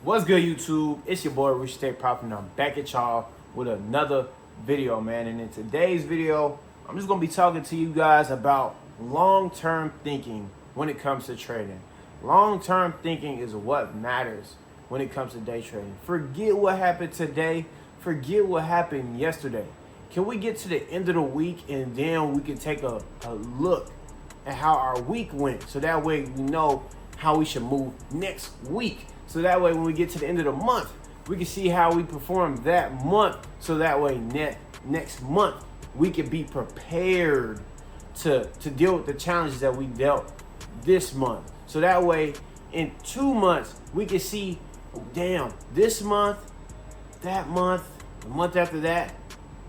What's good, YouTube? It's your boy Rich Stay Profit, and I'm back at y'all with another video, man. And in today's video, I'm just gonna be talking to you guys about long-term thinking when it comes to trading. Long-term thinking is what matters when it comes to day trading. Forget what happened today. Forget what happened yesterday. Can we get to the end of the week and then we can take a look at how our week went, so that way we know how we should move next week. So that way when we get to the end of the month, we can see how we perform that month. So that way next month, we can be prepared to deal with the challenges that we dealt this month. So that way in 2 months, we can see, oh, damn, this month, that month, the month after that,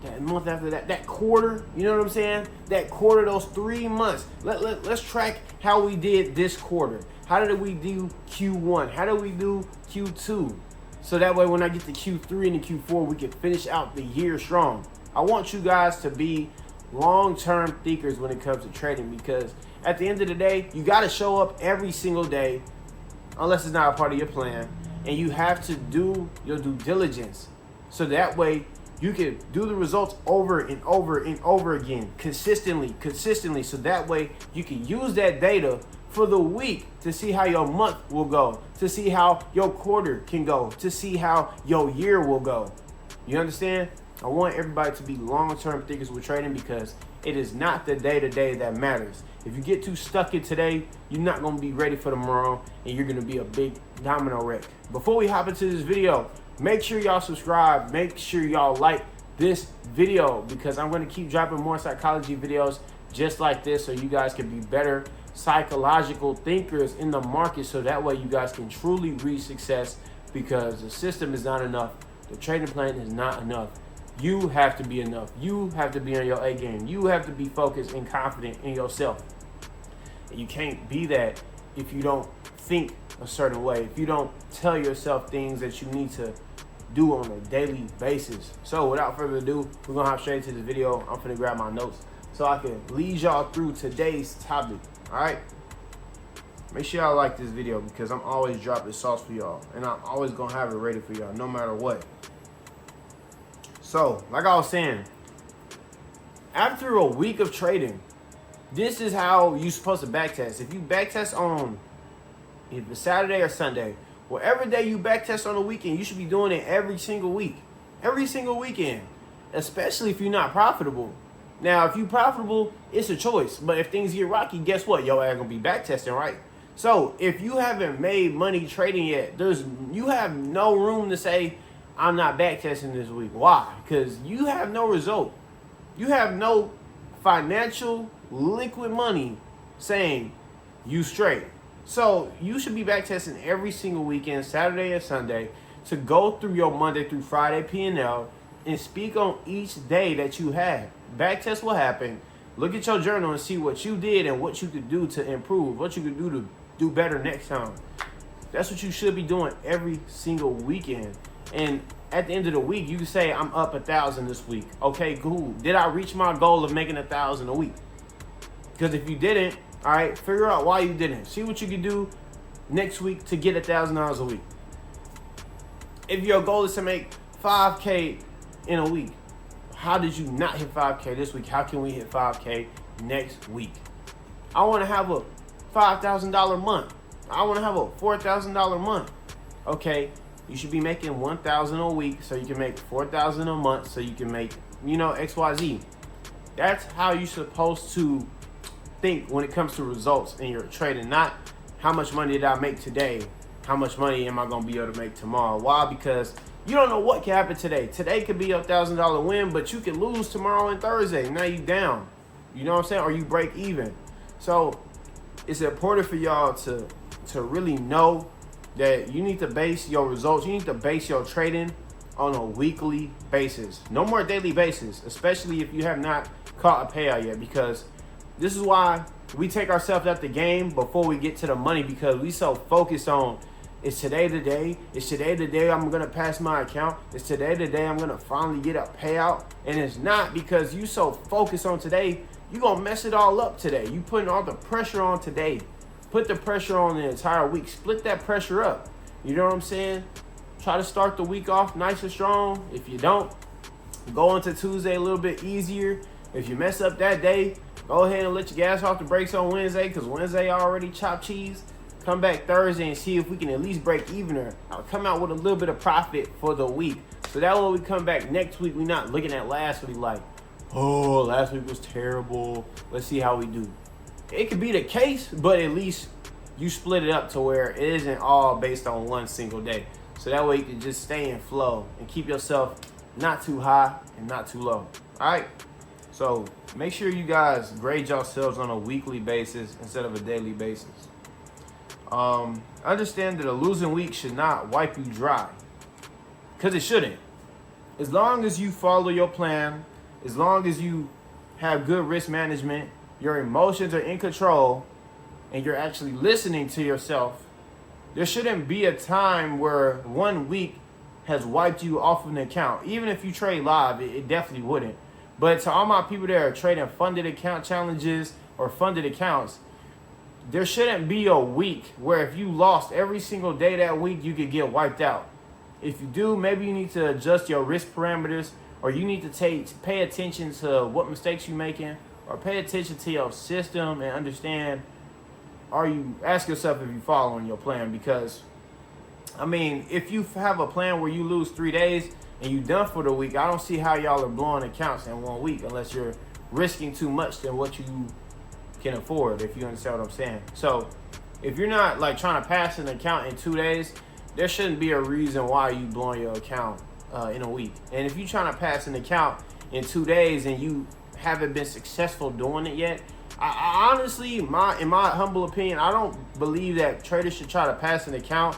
that month after that, that quarter, you know what I'm saying? That quarter, those 3 months. Let's track how we did this quarter. How did we do Q1? How did we do Q2? So that way when I get to Q3 and Q4, we can finish out the year strong. I want you guys to be long-term thinkers when it comes to trading, because at the end of the day, you got to show up every single day, unless it's not a part of your plan, and you have to do your due diligence. So that way you can do the results over and over and over again, consistently. So that way you can use that data for the week to see how your month will go, to see how your quarter can go, to see how your year will go. You understand? I want everybody to be long-term thinkers with trading, because it is not the day-to-day that matters. If you get too stuck in today, you're not going to be ready for tomorrow, and you're going to be a big domino wreck. Before we hop into this video, make sure y'all subscribe. Make sure y'all like this video, because I'm going to keep dropping more psychology videos just like this, so you guys can be better psychological thinkers in the market, so that way you guys can truly reach success, because the system is not enough. The trading plan is not enough. You have to be enough. You have to be on your A game. You have to be focused and confident in yourself. And you can't be that if you don't think a certain way, if you don't tell yourself things that you need to do on a daily basis. So without further ado, we're gonna hop straight into this video. I'm gonna grab my notes so I can lead y'all through today's topic. All right, make sure y'all like this video, because I'm always dropping sauce for y'all, and I'm always gonna have it ready for y'all no matter what. So like I was saying, after a week of trading, this is how you're supposed to backtest. If you backtest on either Saturday or Sunday, whatever day you backtest on the weekend, you should be doing it every single week, every single weekend, especially if you're not profitable. Now, if you're profitable, it's a choice. But if things get rocky, guess what? Your ass gonna be backtesting, right? So if you haven't made money trading yet, you have no room to say, I'm not backtesting this week. Why? Because you have no result. You have no financial liquid money saying you straight. So you should be backtesting every single weekend, Saturday and Sunday, to go through your Monday through Friday P&L and speak on each day that you had. Backtest what happened. Look at your journal and see what you did and what you could do to improve, what you could do to do better next time. That's what you should be doing every single weekend. And at the end of the week, you can say, I'm up 1,000 this week. Okay, cool. Did I reach my goal of making 1,000 a week? Because if you didn't, all right, figure out why you didn't. See what you can do next week to get $1,000 a week. If your goal is to make 5K in a week, how did you not hit 5K this week? How can we hit 5K next week? I want to have a $5,000 month. I want to have a $4,000 month. Okay, you should be making $1,000 a week, so you can make $4,000 a month, so you can make, XYZ. That's how you're supposed to think when it comes to results in your trading. Not how much money did I make today? How much money am I going to be able to make tomorrow? Why? Because you don't know what can happen today. Today could be a $1,000 win, but you can lose tomorrow and Thursday. Now you down. You know what I'm saying? Or you break even. So it's important for y'all to really know that you need to base your results. You need to base your trading on a weekly basis. No more daily basis, especially if you have not caught a payout yet, because this is why we take ourselves out the game before we get to the money, because we so focused on, is today the day? Is today the day I'm going to pass my account? Is today the day I'm going to finally get a payout? And it's not, because you so focused on today, you're going to mess it all up today. You putting all the pressure on today. Put the pressure on the entire week. Split that pressure up. You know what I'm saying? try to start the week off nice and strong. If you don't, go into Tuesday a little bit easier. If you mess up that day, go ahead and let your gas off the brakes on Wednesday, because Wednesday already chopped cheese. Come back Thursday and see if we can at least break even or come out with a little bit of profit for the week. So that way we come back next week, we're not looking at last week like, oh, last week was terrible. Let's see how we do. It could be the case, but at least you split it up to where it isn't all based on one single day. So that way you can just stay in flow and keep yourself not too high and not too low. All right. So make sure you guys grade yourselves on a weekly basis instead of a daily basis. Understand that a losing week should not wipe you dry, because it shouldn't. As long as you follow your plan, as long as you have good risk management, your emotions are in control, and you're actually listening to yourself, there shouldn't be a time where 1 week has wiped you off of an account. Even if you trade live, it definitely wouldn't. But to all my people that are trading funded account challenges or funded accounts, there shouldn't be a week where if you lost every single day that week, you could get wiped out. If you do, maybe you need to adjust your risk parameters, or you need to pay attention to what mistakes you're making, or pay attention to your system and understand, ask yourself if you're following your plan. Because, I mean, if you have a plan where you lose 3 days and you done for the week, I don't see how y'all are blowing accounts in 1 week unless you're risking too much than what you can afford, if you understand what I'm saying. So if you're not like trying to pass an account in 2 days, there shouldn't be a reason why you blowing your account in a week. And if you're trying to pass an account in 2 days and you haven't been successful doing it yet, I honestly, in my humble opinion, I don't believe that traders should try to pass an account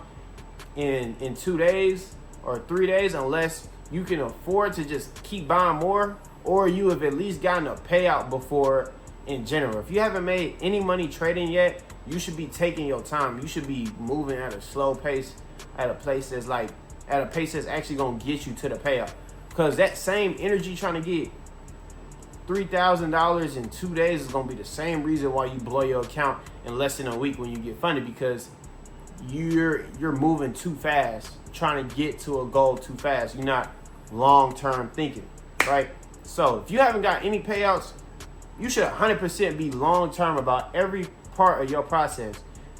in 2 days or 3 days unless you can afford to just keep buying more, or you have at least gotten a payout before. In general, if you haven't made any money trading yet, you should be taking your time. You should be moving at a slow pace, at a pace that's actually gonna get you to the payout. Because that same energy trying to get $3,000 in 2 days is gonna be the same reason why you blow your account in less than a week when you get funded, because you're moving too fast, trying to get to a goal too fast. You're not long-term thinking, right? So if you haven't got any payouts, you should 100% be long-term about every part of your process.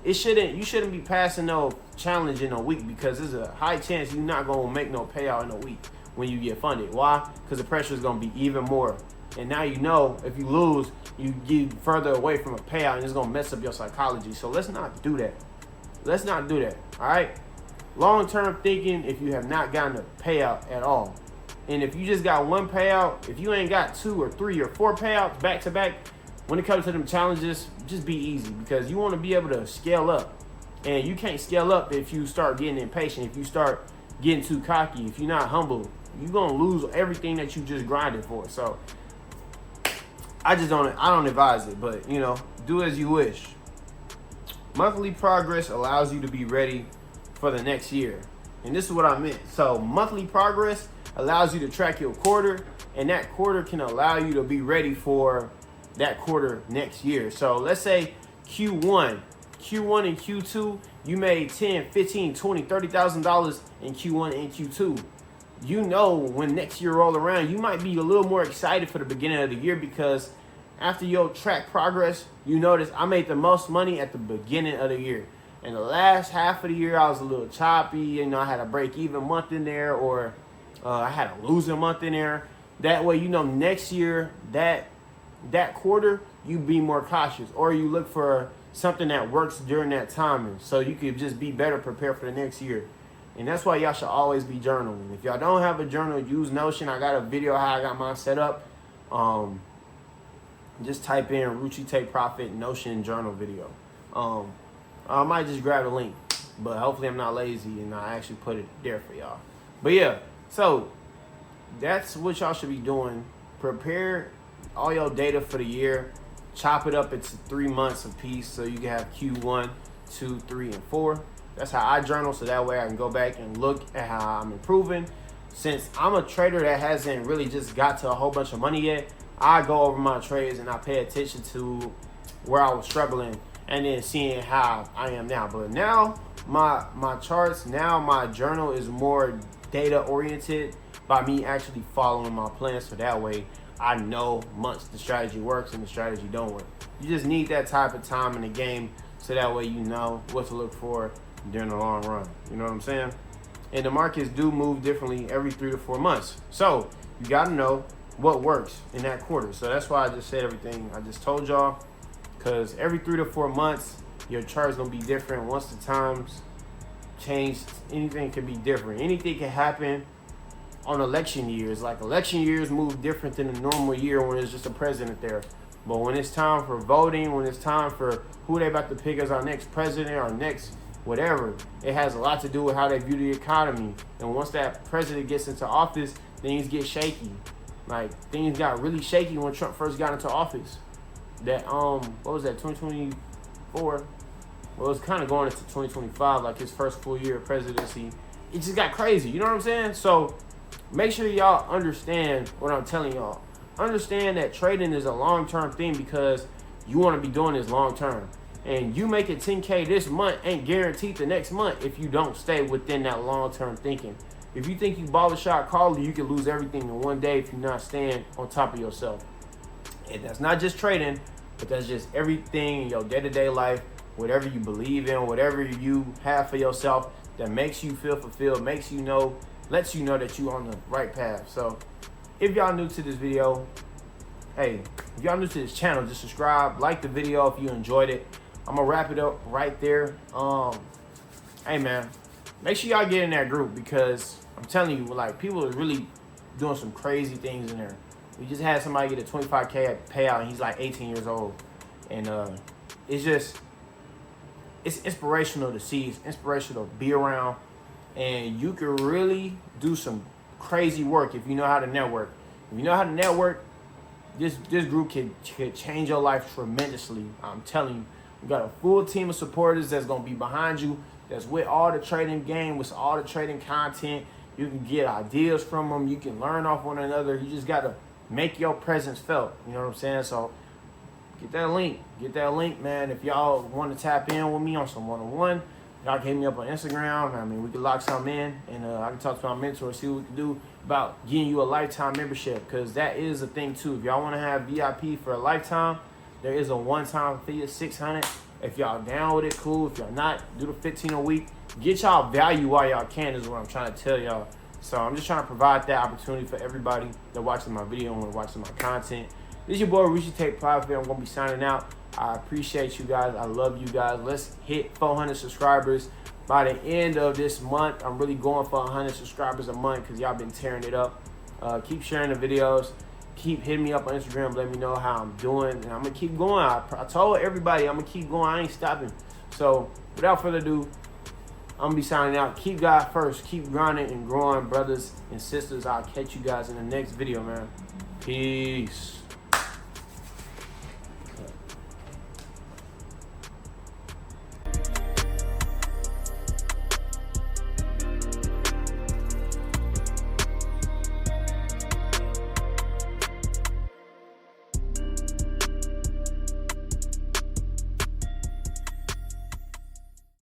You shouldn't be passing no challenge in a week, because there's a high chance you're not gonna make no payout in a week when you get funded. Why? Because the pressure is gonna be even more. And now you know if you lose, you get further away from a payout, and it's gonna mess up your psychology. So let's not do that. Let's not do that. All right. Long-term thinking. If you have not gotten a payout at all. And if you just got one payout, if you ain't got 2 or 3 or 4 payouts back to back, when it comes to them challenges, just be easy, because you want to be able to scale up. And you can't scale up if you start getting impatient, if you start getting too cocky, if you're not humble. You're going to lose everything that you just grinded for. So I don't advise it, but do as you wish. Monthly progress allows you to be ready for the next year. And this is what I meant. So monthly progress allows you to track your quarter, and that quarter can allow you to be ready for that quarter next year. So let's say Q1 and Q2, you made $10, $15, $20, $30,000 in Q1 and Q2. When next year roll around, you might be a little more excited for the beginning of the year, because after your track progress, you notice I made the most money at the beginning of the year. And the last half of the year, I was a little choppy. I had a break-even month in there, or I had a losing month in there. That way, next year, that quarter, you be more cautious, or you look for something that works during that timing, so you could just be better prepared for the next year. And that's why y'all should always be journaling. If y'all don't have a journal, use Notion. I got a video how I got mine set up. Just type in Ruchi Take Profit Notion journal video. I might just grab a link, but hopefully I'm not lazy and I actually put it there for y'all. But yeah, so that's what y'all should be doing. Prepare all your data for the year. Chop it up into 3 months apiece, so you can have Q1, 2, 3, and 4. That's how I journal, so that way I can go back and look at how I'm improving. Since I'm a trader that hasn't really just got to a whole bunch of money yet, I go over my trades and I pay attention to where I was struggling and then seeing how I am now. But now my charts now, my journal is more data oriented by me actually following my plan, so that way I know months the strategy works and the strategy don't work. You just need that type of time in the game, so that way you know what to look for during the long run. You know what I'm saying? And the markets do move differently every 3 to 4 months. So you got to know what works in that quarter. So that's why I just said everything I just told y'all, because every 3 to 4 months, your chart's going to be different. Once the times change, anything can be different. Anything can happen on election years. Like election years move different than a normal year when there's just a president there. But when it's time for voting, when it's time for who they about to pick as our next president or next whatever, it has a lot to do with how they view the economy. And once that president gets into office, things get shaky. Like things got really shaky when Trump first got into office. That what was that, 2024? Well, it's kind of going into 2025, like his first full year of presidency. It just got crazy, you know what I'm saying? So make sure y'all understand what I'm telling y'all. Understand that trading is a long-term thing, because you want to be doing this long-term. And you making 10K this month ain't guaranteed the next month if you don't stay within that long-term thinking. If you think you ball a shot caller, you can lose everything in one day if you're not staying on top of yourself. And that's not just trading, but that's just everything in your day-to-day life, whatever you believe in, whatever you have for yourself that makes you feel fulfilled, lets you know that you're on the right path. So if y'all new to this video, hey, if y'all new to this channel, just subscribe, like the video if you enjoyed it. I'm gonna wrap it up right there. Hey man, make sure y'all get in that group, because I'm telling you, like, people are really doing some crazy things in there. We just had somebody get a 25K payout, and he's like 18 years old. And it's inspirational to see. It's inspirational to be around. And you can really do some crazy work if you know how to network. If you know how to network, this group could change your life tremendously. I'm telling you. We got a full team of supporters that's going to be behind you, that's with all the trading game, with all the trading content. You can get ideas from them. You can learn off one another. You just got to make your presence felt. You know what I'm saying? So get that link, man. If y'all want to tap in with me on some one-on-one, y'all can hit me up on Instagram. I mean, we can lock something in, and I can talk to my mentor, see what we can do about getting you a lifetime membership, because that is a thing too. If y'all want to have VIP for a lifetime, there is a one-time fee of $600. If y'all down with it, cool. If y'all not, do the 15 a week. Get y'all value while y'all can is what I'm trying to tell y'all. So I'm just trying to provide that opportunity for everybody that watching my video and watching my content. This is your boy, We Should Take Profit. I'm going to be signing out. I appreciate you guys. I love you guys. Let's hit 400 subscribers by the end of this month. I'm really going for 100 subscribers a month, because y'all been tearing it up. Keep sharing the videos. Keep hitting me up on Instagram, let me know how I'm doing, and I'm gonna keep going. I told everybody I'm gonna keep going. I ain't stopping. So without further ado, I'm gonna be signing out. Keep God first. Keep grinding and growing, brothers and sisters. I'll catch you guys in the next video, man. Peace.